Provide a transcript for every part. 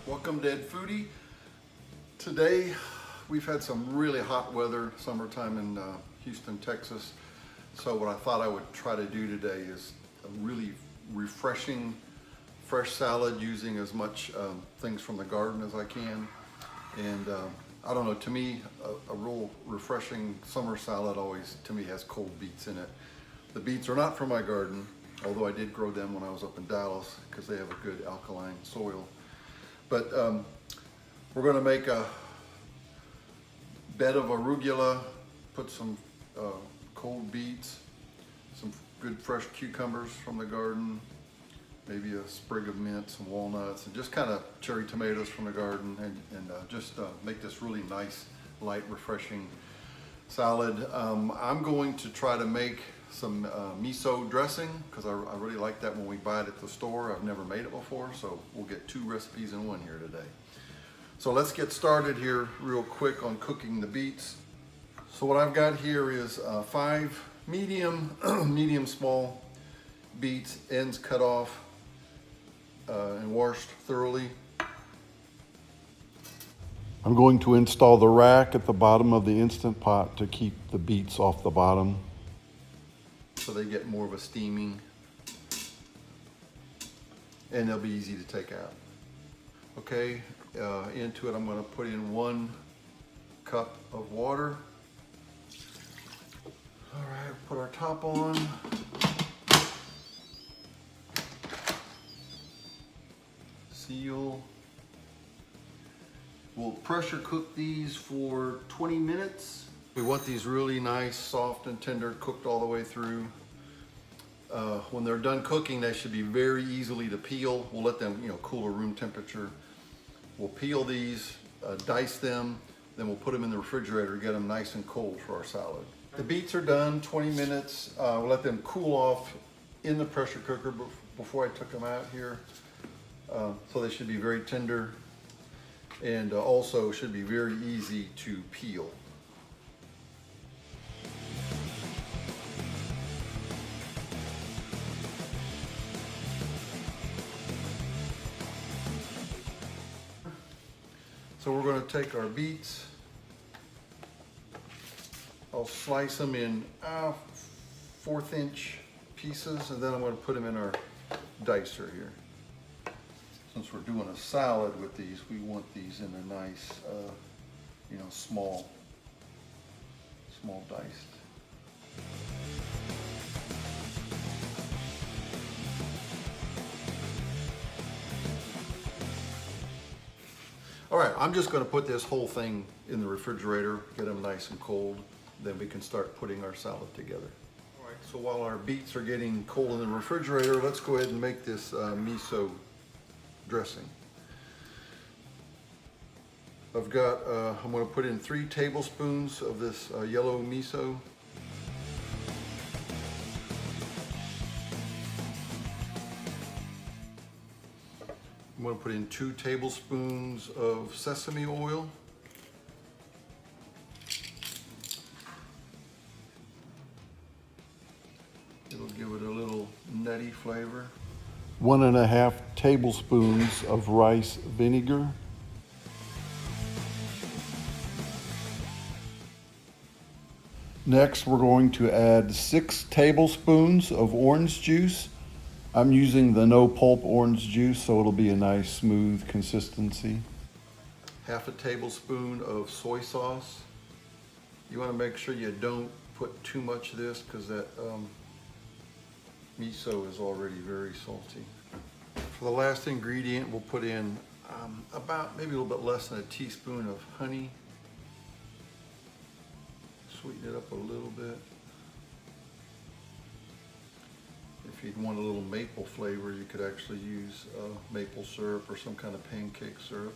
Welcome, Dead Foodie. Today we've had some really hot weather, summertime in Houston, Texas. So what I thought I would try to do today is a really refreshing fresh salad using as much things from the garden as I can. And I don't know, to me, a real refreshing summer salad always, to me, has cold beets in it. The beets are not from my garden, although I did grow them when I was up in Dallas because they have a good alkaline soil. But we're going to make a bed of arugula, put some cold beets, some good fresh cucumbers from the garden, maybe a sprig of mint, some walnuts, and just kind of cherry tomatoes from the garden, and just make this really nice, light, refreshing salad. I'm going to try to make some miso dressing because I really like that when we buy it at the store. I've never made it before, so we'll get two recipes in one here today. So let's get started here real quick on cooking the beets. So what I've got here is 5 medium small beets, ends cut off and washed thoroughly. I'm going to install the rack at the bottom of the Instant Pot to keep the beets off the bottom, so they get more of a steaming, and they'll be easy to take out. Okay, into it I'm going to put in 1 cup of water. All right, put our top on. Seal. We'll pressure cook these for 20 minutes. We want these really nice, soft and tender, cooked all the way through. When they're done cooking, they should be very easily to peel. We'll let them, cool at room temperature. We'll peel these, dice them, then we'll put them in the refrigerator to get them nice and cold for our salad. The beets are done, 20 minutes. We'll let them cool off in the pressure cooker before I took them out here. So they should be very tender, and also should be very easy to peel. So we're going to take our beets. I'll slice them in 1/4 inch pieces, and then I'm going to put them in our dicer here. Since we're doing a salad with these, we want these in a nice, small diced. All right, I'm just going to put this whole thing in the refrigerator, get them nice and cold, then we can start putting our salad together. All right, so while our beets are getting cold in the refrigerator, let's go ahead and make this miso dressing. I've got, I'm going to put in 3 tablespoons of this yellow miso. I'm going to put in 2 tablespoons of sesame oil. It'll give it a little nutty flavor. 1.5 tablespoons of rice vinegar. Next, we're going to add 6 tablespoons of orange juice. I'm using the no pulp orange juice, so it'll be a nice smooth consistency. 1/2 tablespoon of soy sauce. You want to make sure you don't put too much of this because that miso is already very salty. For the last ingredient, we'll put in about maybe a little bit less than a teaspoon of honey. Sweeten it up a little bit. If you'd want a little maple flavor, you could actually use maple syrup or some kind of pancake syrup.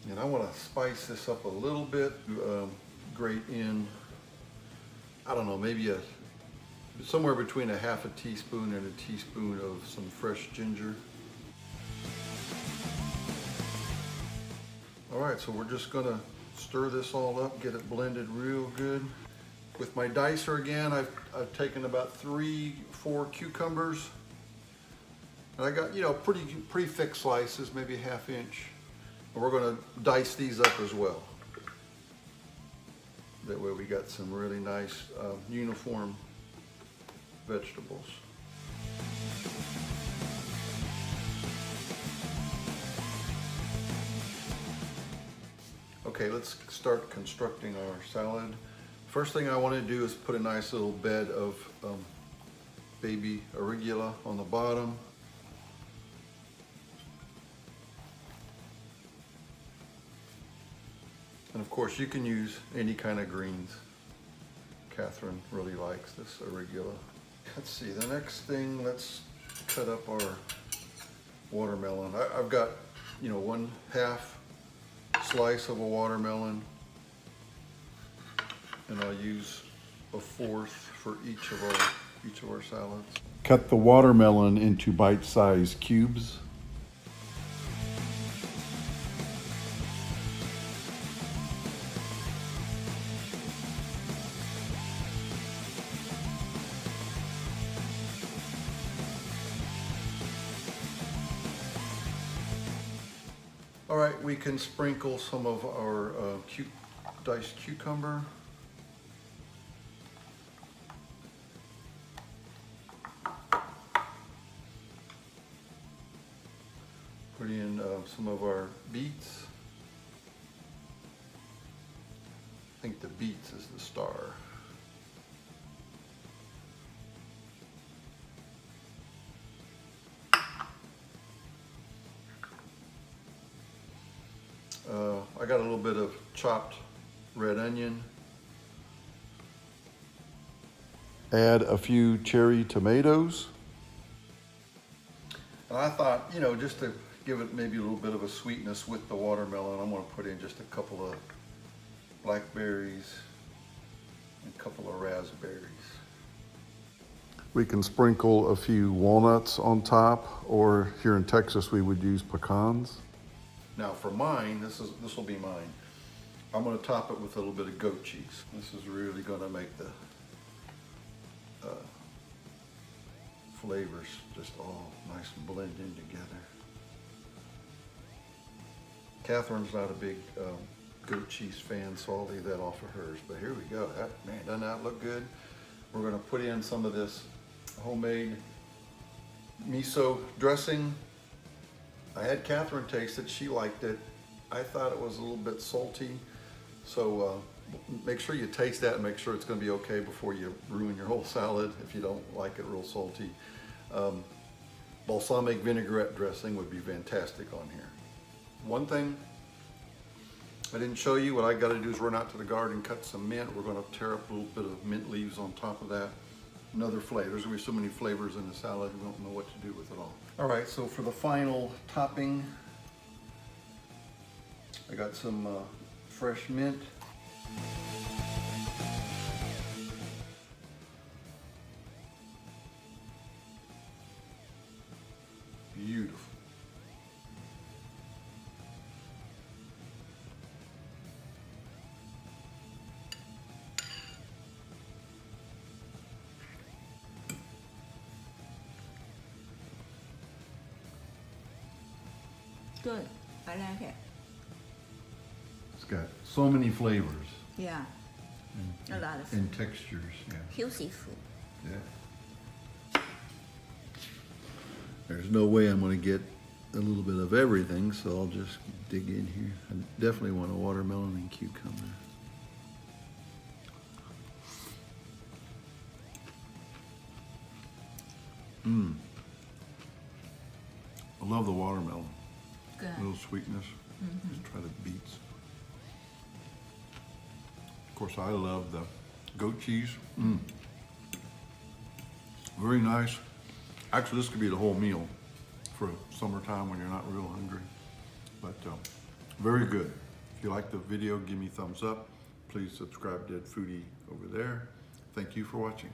And I want to spice this up a little bit. Grate in, I don't know, maybe somewhere between 1/2 teaspoon and a teaspoon of some fresh ginger. All right, so we're just gonna stir this all up, get it blended real good. With my dicer again, I've taken about 3-4 cucumbers. And I got, pretty thick slices, maybe 1/2 inch. We're gonna dice these up as well. That way we got some really nice uniform vegetables. Okay, let's start constructing our salad. First thing I want to do is put a nice little bed of baby arugula on the bottom. And of course you can use any kind of greens. Catherine really likes this arugula. Let's see, the next thing, let's cut up our watermelon. I've got, 1/2 slice of a watermelon, and I'll use a 1/4 for each of our salads. Cut the watermelon into bite-sized cubes. All right, we can sprinkle some of our diced cucumber. Put in some of our beets. I think the beets is the star. I got a little bit of chopped red onion. Add a few cherry tomatoes. And I thought, just to give it maybe a little bit of a sweetness with the watermelon, I'm going to put in just a couple of blackberries and a couple of raspberries. We can sprinkle a few walnuts on top, or here in Texas we would use pecans. Now for mine, this will be mine. I'm going to top it with a little bit of goat cheese. This is really going to make the flavors just all nice and blend in together. Catherine's not a big goat cheese fan, so I'll leave that off of hers. But here we go. Man, doesn't that look good? We're going to put in some of this homemade miso dressing. I had Catherine taste it. She liked it. I thought it was a little bit salty. So make sure you taste that and make sure it's going to be okay before you ruin your whole salad if you don't like it real salty. Balsamic vinaigrette dressing would be fantastic on here. One thing I didn't show you, what I got to do is run out to the garden and cut some mint. We're going to tear up a little bit of mint leaves on top of that. Another flavor. There's going to be so many flavors in the salad, we don't know what to do with it all. All right, so for the final topping, I got some fresh mint. Beautiful. Good. I like it. It's got so many flavors. Yeah. A lot of and textures. Yeah. healthy food. Yeah. There's no way I'm going to get a little bit of everything, so I'll just dig in here. I definitely want a watermelon and cucumber. I love the watermelon. Good. A little sweetness. Let's try the beets. Of course, I love the goat cheese. Very nice. Actually, this could be the whole meal for summertime when you're not real hungry. But very good. If you like the video, give me a thumbs up. Please subscribe to Dead Foodie over there. Thank you for watching.